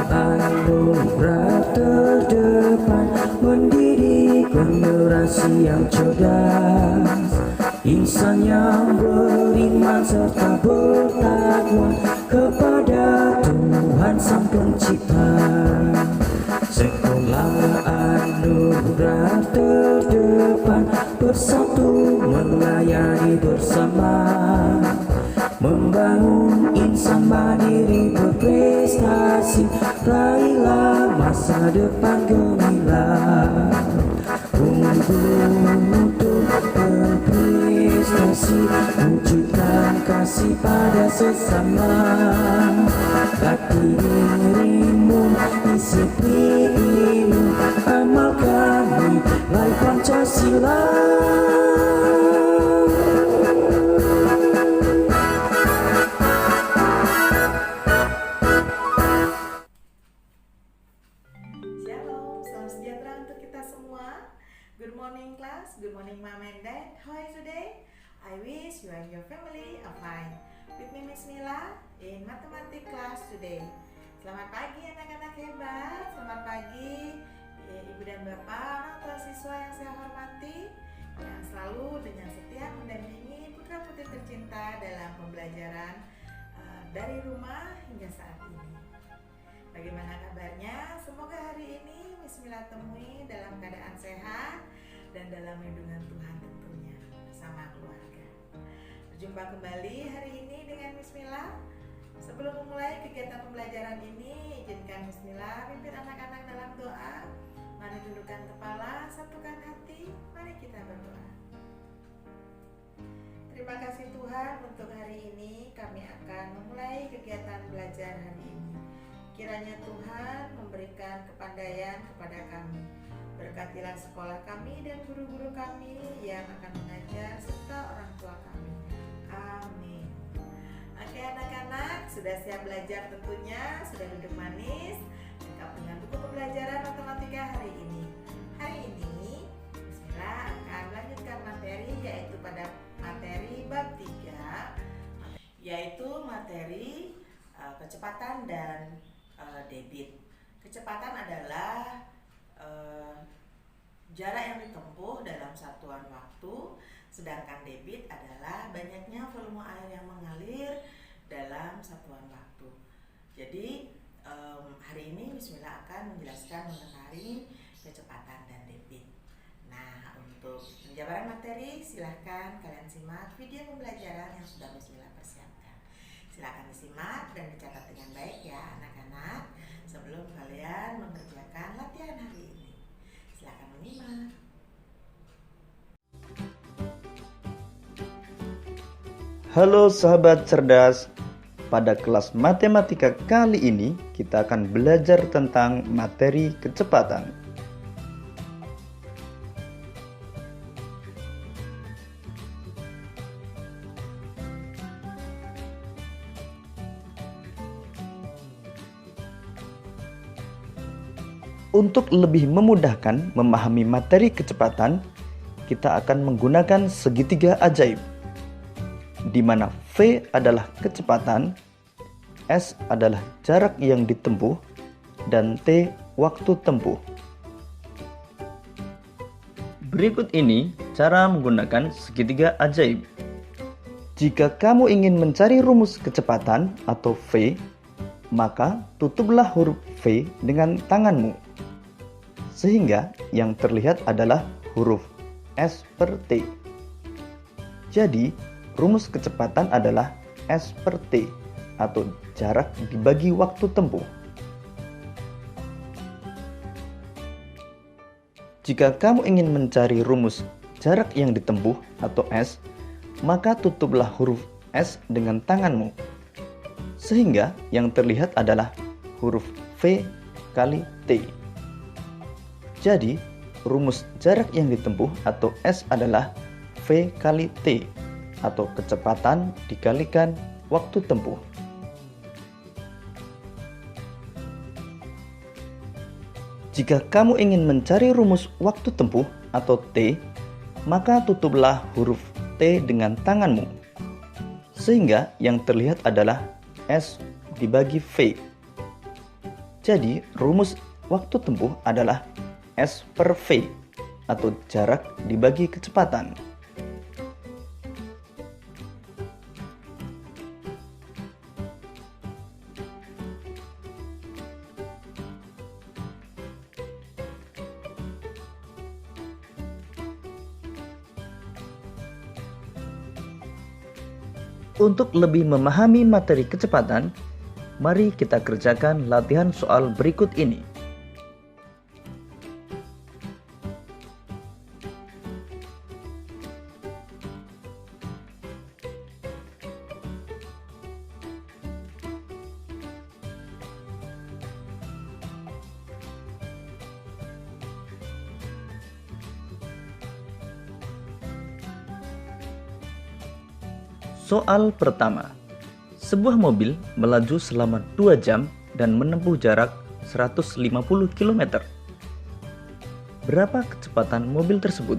anugerah terdepan, mendidik generasi yang cerdas, insan yang beriman serta bertakwa kepada Tuhan Sang Pencipta. Sekolah anugerah terdepan, bersatu melayani bersama, membangun insan mandiri berprestasi, raihlah masa depan gemilang. Untuk berprestasi, wujudkan kasih pada sesama, latih dirimu, disiplin, amalkan nilai Pancasila. Shalom, salam sejahtera untuk kita semua. Good morning class, good morning mom and dad. How are you today? I wish you and your family are fine. With me Miss Mila in mathematics class today. Selamat pagi anak-anak hebat. Selamat pagi ibu dan bapak, orang tua siswa yang saya hormati, yang selalu dengan setia mendampingi putra putri tercinta dalam pembelajaran dari rumah hingga saat ini. Bagaimana kabarnya? Semoga hari ini Miss Mila temui dalam keadaan sehat dan dalam lindungan Tuhan tentunya bersama keluarga. Berjumpa kembali hari ini dengan Miss Mila. Sebelum memulai kegiatan pembelajaran ini, izinkan Miss Mila pimpin anak-anak dalam doa. Mari dudukkan kepala, satukan hati, mari kita berdoa. Terima kasih Tuhan untuk hari ini kami akan memulai kegiatan belajar hari ini. Kiranya Tuhan memberikan kepandaian kepada kami. Berkatilah sekolah kami dan guru-guru kami yang akan mengajar serta orang tua kami. Amin. Oke anak-anak, sudah siap belajar tentunya, sudah duduk manis, lengkap dengan buku pembelajaran matematika hari ini. Hari ini, Bismillah akan melanjutkan materi yaitu pada materi bab 3, yaitu materi kecepatan dan debit. Kecepatan adalah jarak yang ditempuh dalam satuan waktu, sedangkan debit adalah banyaknya volume air yang mengalir dalam satuan waktu. Jadi hari ini Bismillah akan menjelaskan mengenai kecepatan dan debit. Nah, untuk penjabaran materi silahkan kalian simak video pembelajaran yang sudah Bismillah persiapkan. Silahkan disimak dan dicatat dengan baik ya anak-anak sebelum kalian mengerjakan latihan hari ini. Silahkan menyimak. Halo sahabat cerdas, pada kelas matematika kali ini kita akan belajar tentang materi kecepatan. Untuk lebih memudahkan memahami materi kecepatan, kita akan menggunakan segitiga ajaib, di mana V adalah kecepatan, S adalah jarak yang ditempuh, dan T waktu tempuh. Berikut ini cara menggunakan segitiga ajaib. Jika kamu ingin mencari rumus kecepatan atau V, maka tutuplah huruf V dengan tanganmu, sehingga yang terlihat adalah huruf S per T. Jadi, rumus kecepatan adalah S per T atau jarak dibagi waktu tempuh. Jika kamu ingin mencari rumus jarak yang ditempuh atau S, maka tutuplah huruf S dengan tanganmu, sehingga yang terlihat adalah huruf V kali T. Jadi, rumus jarak yang ditempuh atau S adalah V kali T atau kecepatan dikalikan waktu tempuh. Jika kamu ingin mencari rumus waktu tempuh atau T, maka tutuplah huruf T dengan tanganmu, sehingga yang terlihat adalah S dibagi V. Jadi, rumus waktu tempuh adalah S per V atau jarak dibagi kecepatan. Untuk lebih memahami materi kecepatan, mari kita kerjakan latihan soal berikut ini. Soal pertama. Sebuah mobil melaju selama 2 jam dan menempuh jarak 150 km. Berapa kecepatan mobil tersebut?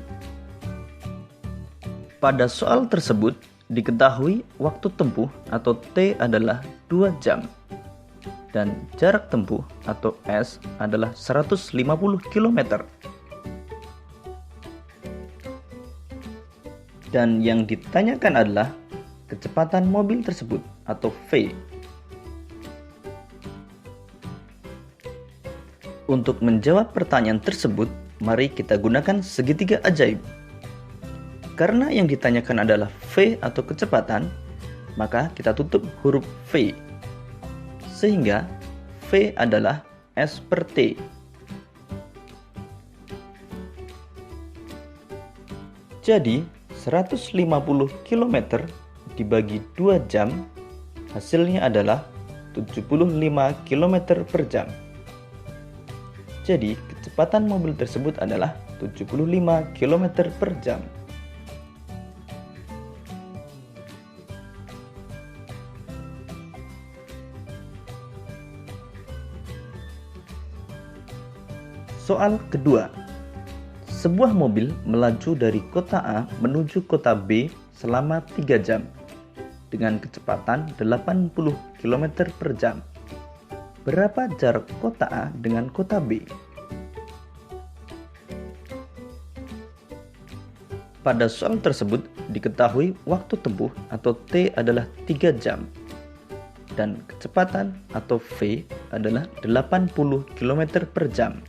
Pada soal tersebut, diketahui waktu tempuh atau T adalah 2 jam dan jarak tempuh atau S adalah 150 km. Dan yang ditanyakan adalah kecepatan mobil tersebut atau V. Untuk menjawab pertanyaan tersebut, mari kita gunakan segitiga ajaib. Karena yang ditanyakan adalah V atau kecepatan, maka kita tutup huruf V. Sehingga V adalah S per T. Jadi 150 km dibagi 2 jam, hasilnya adalah 75 km per jam. Jadi, kecepatan mobil tersebut adalah 75 km per jam. Soal kedua. Sebuah mobil melaju dari kota A menuju kota B selama 3 jam. Dengan kecepatan 80 km per jam. Berapa jarak kota A dengan kota B? Pada soal tersebut diketahui waktu tempuh atau T adalah 3 jam dan kecepatan atau V adalah 80 km per jam.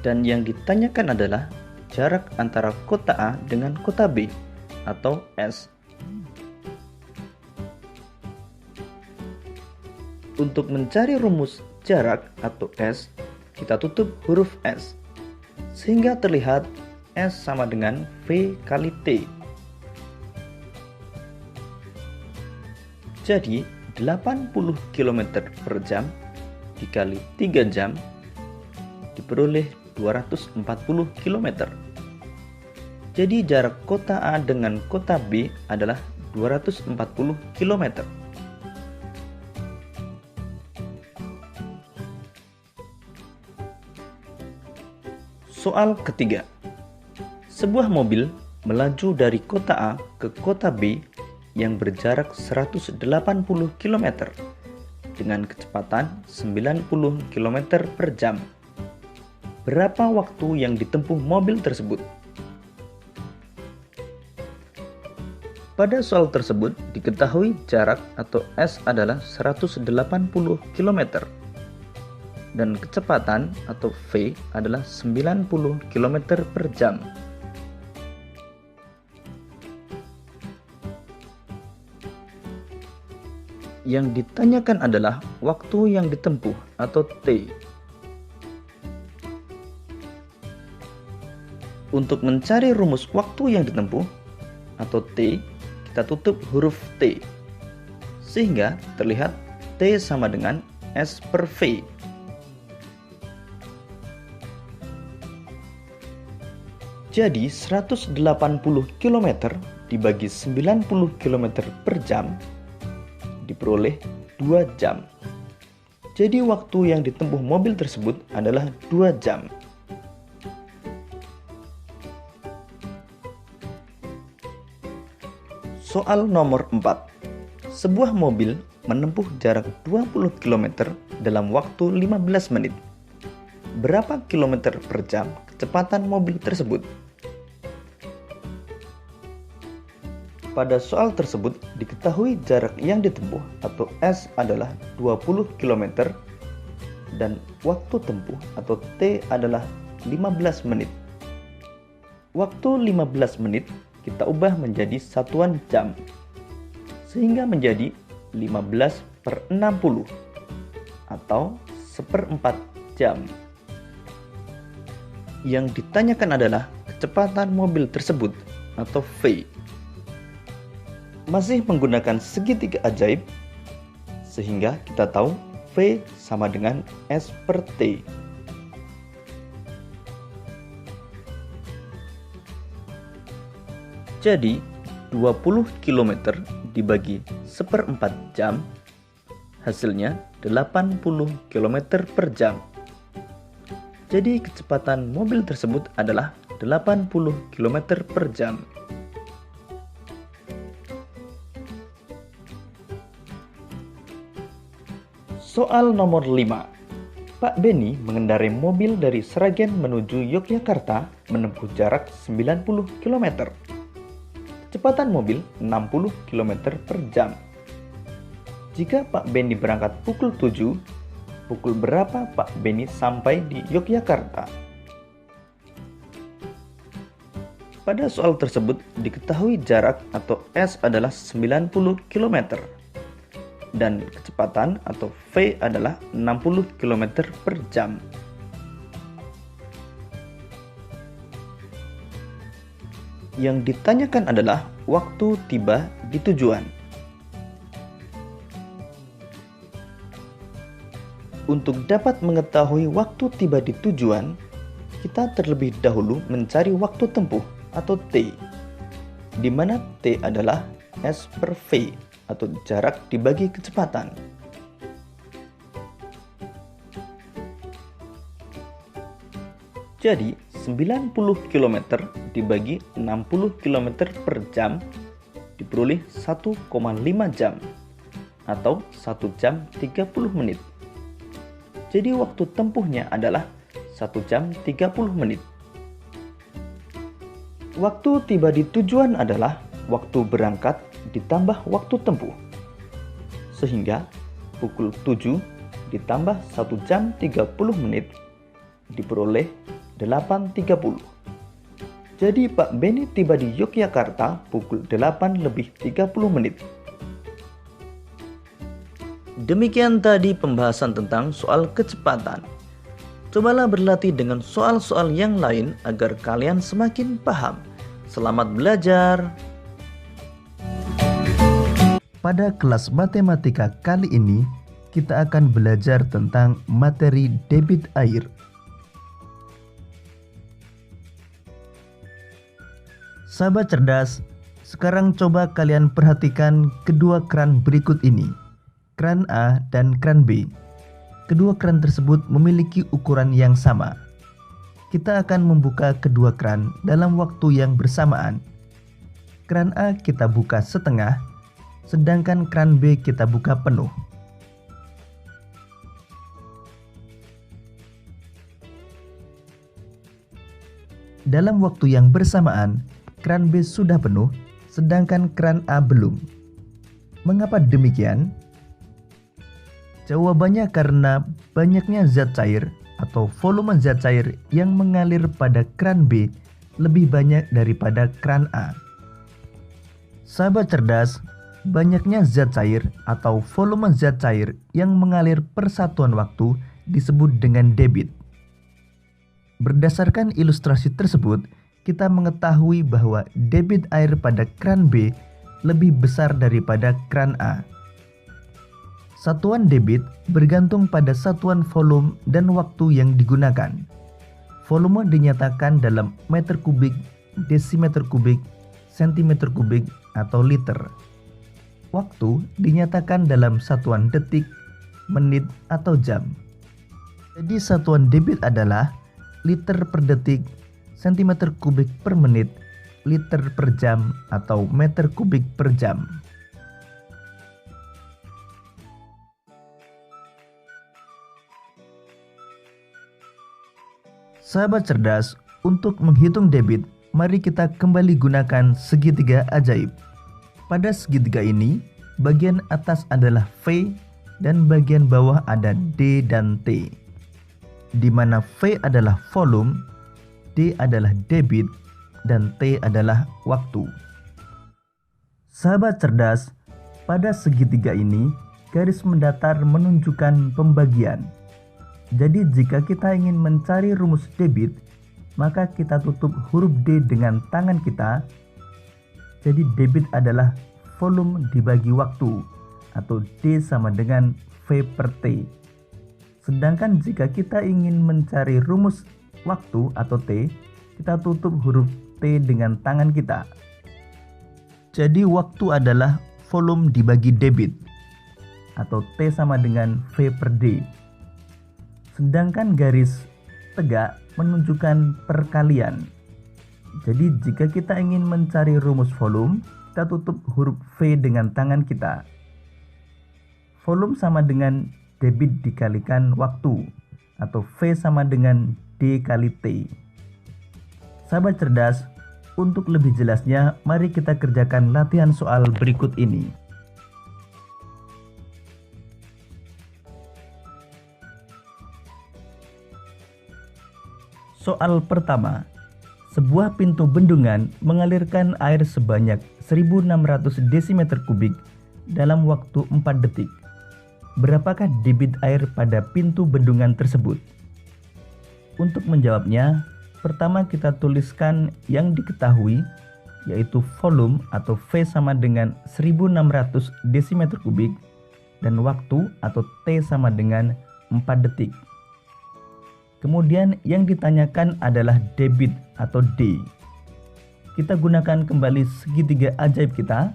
Dan yang ditanyakan adalah jarak antara kota A dengan kota B atau S. Untuk mencari rumus jarak atau S, kita tutup huruf S sehingga terlihat S sama dengan V kali T. Jadi 80 km per jam dikali 3 jam diperoleh 240 km. Jadi jarak kota A dengan kota B adalah 240 km. Soal ketiga. Sebuah mobil melaju dari kota A ke kota B yang berjarak 180 km dengan kecepatan 90 km per jam. Berapa waktu yang ditempuh mobil tersebut? Pada soal tersebut diketahui jarak atau S adalah 180 km dan kecepatan atau V adalah 90 km per jam. Yang ditanyakan adalah waktu yang ditempuh atau T. Untuk mencari rumus waktu yang ditempuh atau T, kita tutup huruf T sehingga terlihat T sama dengan S per V. Jadi 180 km dibagi 90 km per jam diperoleh 2 jam. Jadi waktu yang ditempuh mobil tersebut adalah 2 jam. Soal nomor 4. Sebuah mobil menempuh jarak 20 km dalam waktu 15 menit. Berapa kilometer per jam kecepatan mobil tersebut? Pada soal tersebut diketahui jarak yang ditempuh atau S adalah 20 km dan waktu tempuh atau T adalah 15 menit. Waktu 15 menit kita ubah menjadi satuan jam, sehingga menjadi 15/60 atau 1/4 jam. Yang ditanyakan adalah kecepatan mobil tersebut atau V. Masih menggunakan segitiga ajaib, sehingga kita tahu V sama dengan S per T. Jadi 20 km dibagi 1/4 jam, hasilnya 80 km per jam. Jadi kecepatan mobil tersebut adalah 80 km per jam. Soal nomor 5. Pak Beni mengendarai mobil dari Sragen menuju Yogyakarta menempuh jarak 90 km. Kecepatan mobil 60 km per jam. Jika Pak Beni berangkat pukul 7, pukul berapa Pak Beni sampai di Yogyakarta? Pada soal tersebut diketahui jarak atau S adalah 90 km dan kecepatan atau V adalah 60 km per jam. Yang ditanyakan adalah waktu tiba di tujuan. Untuk dapat mengetahui waktu tiba di tujuan, kita terlebih dahulu mencari waktu tempuh atau T, di mana T adalah S per V atau jarak dibagi kecepatan. Jadi 90 km dibagi 60 km per jam diperoleh 1,5 jam atau 1 jam 30 menit. Jadi waktu tempuhnya adalah 1 jam 30 menit. Waktu tiba di tujuan adalah waktu berangkat ditambah waktu tempuh. Sehingga pukul 7 ditambah 1 jam 30 menit diperoleh 8.30. Jadi Pak Beni tiba di Yogyakarta pukul 8:30 menit. Demikian tadi pembahasan tentang soal kecepatan. Cobalah berlatih dengan soal-soal yang lain agar kalian semakin paham. Selamat belajar. Pada kelas matematika kali ini, kita akan belajar tentang materi debit air. Sahabat cerdas, sekarang coba kalian perhatikan kedua keran berikut ini, keran A dan keran B. Kedua keran tersebut memiliki ukuran yang sama. Kita akan membuka kedua keran dalam waktu yang bersamaan. Keran A kita buka setengah, sedangkan keran B kita buka penuh. Dalam waktu yang bersamaan, keran B sudah penuh, sedangkan keran A belum. Mengapa demikian? Jawabannya karena banyaknya zat cair atau volume zat cair yang mengalir pada keran B lebih banyak daripada keran A. Sahabat cerdas, banyaknya zat cair atau volume zat cair yang mengalir per satuan waktu disebut dengan debit. Berdasarkan ilustrasi tersebut, kita mengetahui bahwa debit air pada keran B lebih besar daripada keran A. Satuan debit bergantung pada satuan volume dan waktu yang digunakan. Volume dinyatakan dalam meter kubik, desimeter kubik, sentimeter kubik, atau liter. Waktu dinyatakan dalam satuan detik, menit, atau jam. Jadi satuan debit adalah liter per detik, sentimeter kubik per menit, liter per jam, atau meter kubik per jam. Sahabat cerdas, untuk menghitung debit, mari kita kembali gunakan segitiga ajaib. Pada segitiga ini, bagian atas adalah V dan bagian bawah ada D dan T. Di mana V adalah volume, D adalah debit, dan T adalah waktu. Sahabat cerdas, pada segitiga ini, garis mendatar menunjukkan pembagian. Jadi jika kita ingin mencari rumus debit, maka kita tutup huruf D dengan tangan kita. Jadi debit adalah volume dibagi waktu, atau D sama dengan V per T. Sedangkan jika kita ingin mencari rumus waktu atau T, kita tutup huruf T dengan tangan kita. Jadi waktu adalah volume dibagi debit, atau T sama dengan V per D. Sedangkan garis tegak menunjukkan perkalian. Jadi jika kita ingin mencari rumus volume, kita tutup huruf V dengan tangan kita. Volume sama dengan debit dikalikan waktu, atau V sama dengan D kali T. Sahabat cerdas, untuk lebih jelasnya, mari kita kerjakan latihan soal berikut ini. Soal pertama, sebuah pintu bendungan mengalirkan air sebanyak 1.600 desimeter kubik dalam waktu 4 detik. Berapakah debit air pada pintu bendungan tersebut? Untuk menjawabnya, pertama kita tuliskan yang diketahui, yaitu volume atau V sama dengan 1.600 desimeter kubik dan waktu atau T sama dengan 4 detik. Kemudian yang ditanyakan adalah debit atau D. Kita gunakan kembali segitiga ajaib kita.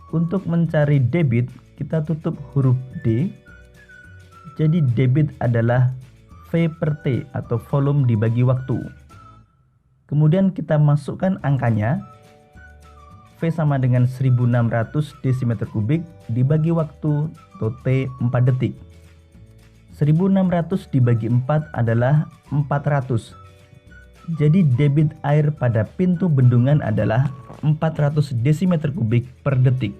Untuk mencari debit, kita tutup huruf D. Jadi debit adalah V per T atau volume dibagi waktu. Kemudian kita masukkan angkanya. V sama dengan 1.600 desimeter kubik dibagi waktu atau T 4 detik. 1.600 dibagi 4 adalah 400. Jadi debit air pada pintu bendungan adalah 400 desimeter kubik per detik.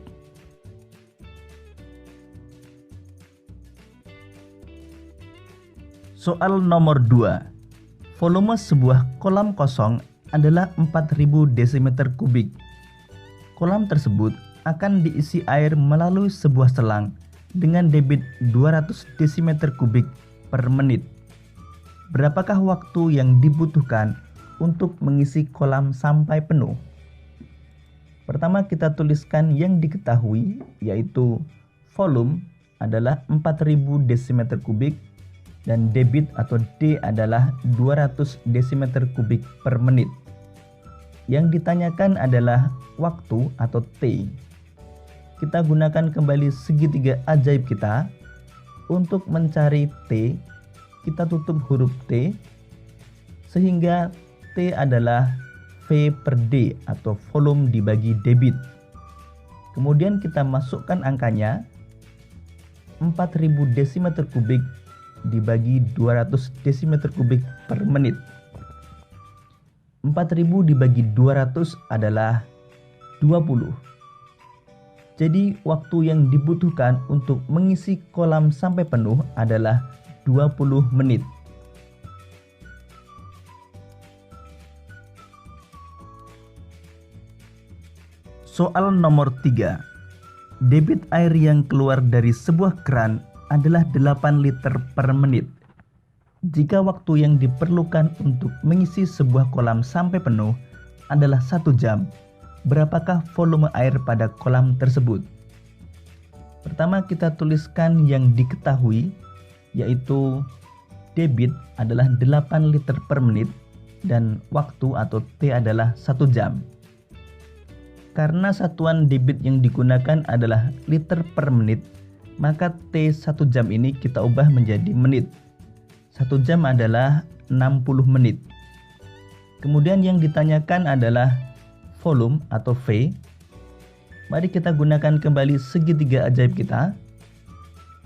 Soal nomor 2. Volume sebuah kolam kosong adalah 4.000 desimeter kubik. Kolam tersebut akan diisi air melalui sebuah selang dengan debit 200 desimeter kubik per menit. Berapakah waktu yang dibutuhkan untuk mengisi kolam sampai penuh? Pertama kita tuliskan yang diketahui, yaitu volume adalah 4.000 desimeter kubik dan debit atau D adalah 200 desimeter kubik per menit. Yang ditanyakan adalah waktu atau T. Kita gunakan kembali segitiga ajaib kita. Untuk mencari T, kita tutup huruf T, sehingga T adalah V per D atau volume dibagi debit. Kemudian kita masukkan angkanya, 4.000 desimeter kubik dibagi 200 desimeter kubik per menit. 4.000 dibagi 200 adalah 20. Jadi waktu yang dibutuhkan untuk mengisi kolam sampai penuh adalah 20 menit. Soal nomor 3. Debit air yang keluar dari sebuah keran adalah 8 liter per menit. Jika waktu yang diperlukan untuk mengisi sebuah kolam sampai penuh adalah 1 jam, berapakah volume air pada kolam tersebut? Pertama kita tuliskan yang diketahui, yaitu debit adalah 8 liter per menit dan waktu atau T adalah 1 jam. Karena satuan debit yang digunakan adalah liter per menit, maka T 1 jam ini kita ubah menjadi menit. 1 jam adalah 60 menit. Kemudian yang ditanyakan adalah volume atau V. Mari kita gunakan kembali segitiga ajaib kita.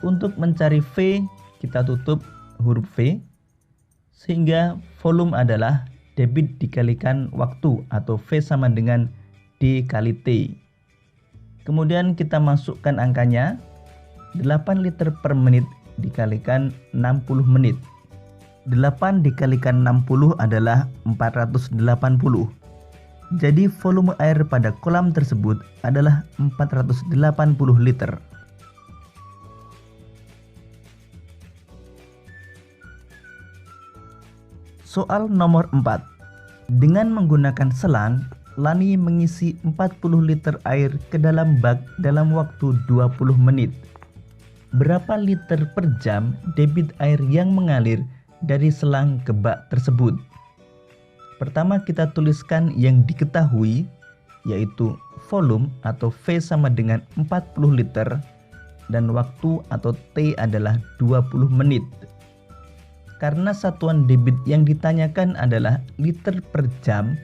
Untuk mencari V, kita tutup huruf V, Sehingga volume adalah debit dikalikan waktu atau V sama dengan D kali T. Kemudian kita masukkan angkanya 8 liter per menit dikalikan 60 menit. 8 dikalikan 60 adalah 480. Jadi volume air pada kolam tersebut adalah 480 liter. Soal nomor 4. Dengan menggunakan selang, Lani mengisi 40 liter air ke dalam bak dalam waktu 20 menit. Berapa liter per jam debit air yang mengalir dari selang ke bak tersebut? Pertama kita tuliskan yang diketahui, yaitu volume atau V sama dengan 40 liter dan waktu atau T adalah 20 menit. Karena satuan debit yang ditanyakan adalah liter per jam,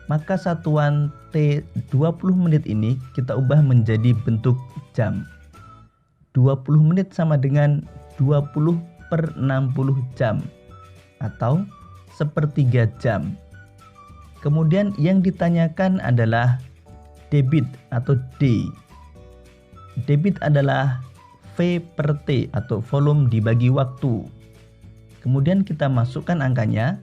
maka satuan T 20 menit ini kita ubah menjadi bentuk jam. 20 menit sama dengan 20 per 60 jam atau sepertiga jam. Kemudian yang ditanyakan adalah debit atau D. Debit adalah V per T atau volume dibagi waktu. Kemudian kita masukkan angkanya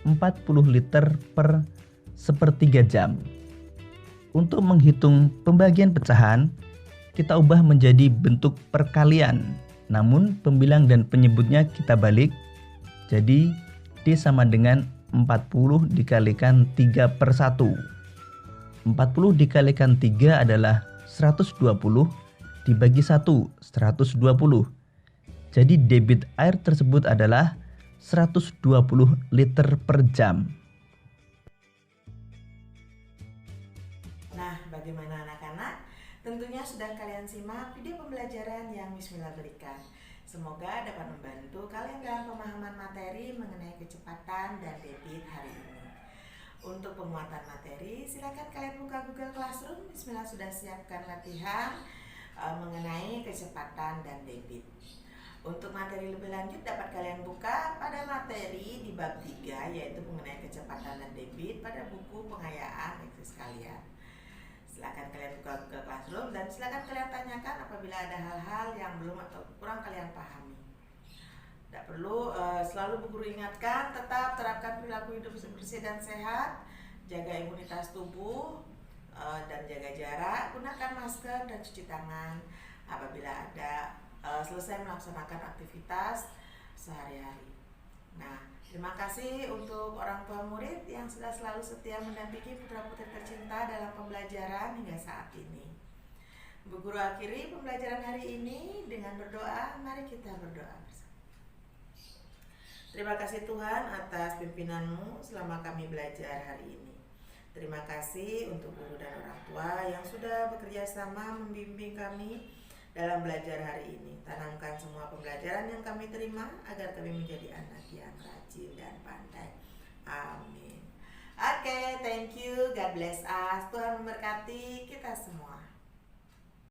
40 liter per sepertiga jam. Untuk menghitung pembagian pecahan, kita ubah menjadi bentuk perkalian. Namun pembilang dan penyebutnya kita balik. Jadi D sama dengan 40 dikalikan 3 per 1. 40 dikalikan 3 adalah 120 dibagi 1, 120. Jadi debit air tersebut adalah 120 liter per jam. Nah, bagaimana anak-anak? Tentunya sudah kalian simak video pembelajaran yang Miss Mila berikan. Semoga dapat membantu kalian dalam pemahaman materi mengenai kecepatan dan debit hari ini. Untuk penguatan materi, silakan kalian buka Google Classroom. Miss Mila sudah siapkan latihan mengenai kecepatan dan debit. Untuk materi lebih lanjut dapat kalian buka pada materi di bab 3, yaitu mengenai kecepatan dan debit pada buku pengayaan eksis kalian. Silakan kalian buka Google Classroom dan silakan kalian tanyakan apabila ada hal-hal yang belum atau kurang kalian pahami. Tidak perlu selalu Bu Guru ingatkan, tetap terapkan perilaku hidup bersih dan sehat, jaga imunitas tubuh dan jaga jarak, gunakan masker dan cuci tangan apabila ada selesai melaksanakan aktivitas sehari-hari. Nah, terima kasih untuk orang tua murid yang sudah selalu setia mendampingi putra-putri tercinta dalam pembelajaran hingga saat ini. Bu Guru akhiri pembelajaran hari ini dengan berdoa. Mari kita berdoa bersama. Terima kasih Tuhan atas pimpinanmu selama kami belajar hari ini. Terima kasih untuk guru dan orang tua yang sudah bekerja sama membimbing kami dalam belajar hari ini. Tanamkan semua pembelajaran yang kami terima agar kami menjadi anak yang rajin dan pandai. Amin. Oke, thank you. God bless us. Tuhan memberkati kita semua.